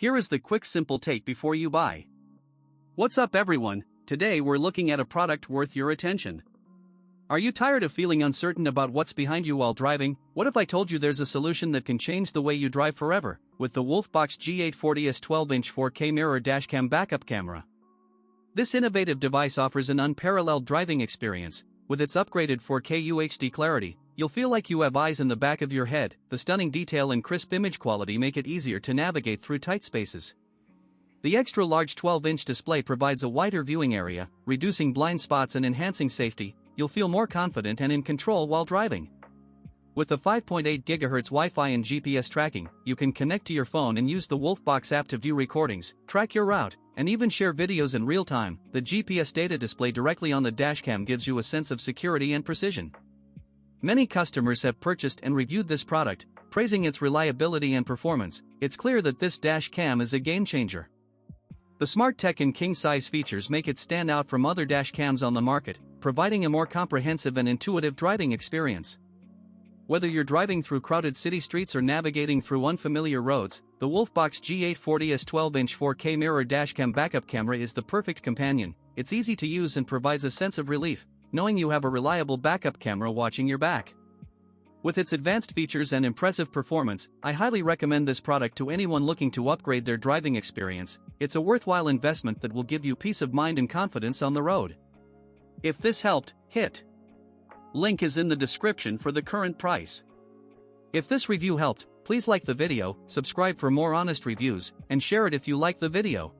Here is the quick simple take before you buy. What's up everyone, today we're looking at a product worth your attention. Are you tired of feeling uncertain about what's behind you while driving? What if I told you there's a solution that can change the way you drive forever, with the WOLFBOX G840S 12-inch 4K mirror dashcam backup camera? This innovative device offers an unparalleled driving experience. With its upgraded 4K UHD clarity, you'll feel like you have eyes in the back of your head. The stunning detail and crisp image quality make it easier to navigate through tight spaces. The extra-large 12-inch display provides a wider viewing area, reducing blind spots and enhancing safety. You'll feel more confident and in control while driving. With the 5.8 GHz Wi-Fi and GPS tracking, you can connect to your phone and use the WOLFBOX app to view recordings, track your route, and even share videos in real time. The GPS data display directly on the dashcam gives you a sense of security and precision. Many customers have purchased and reviewed this product, praising its reliability and performance. It's clear that this dash cam is a game changer. The Smart Tech and king-size features make it stand out from other dash cams on the market, providing a more comprehensive and intuitive driving experience. Whether you're driving through crowded city streets or navigating through unfamiliar roads, the WOLFBOX G840S 12-inch 4K mirror dashcam backup camera is the perfect companion. It's easy to use and provides a sense of relief, knowing you have a reliable backup camera watching your back. With its advanced features and impressive performance, I highly recommend this product to anyone looking to upgrade their driving experience. It's a worthwhile investment that will give you peace of mind and confidence on the road. If this helped, hit link is in the description for the current price. If this review helped, please like the video, subscribe for more honest reviews, and share it if you like the video.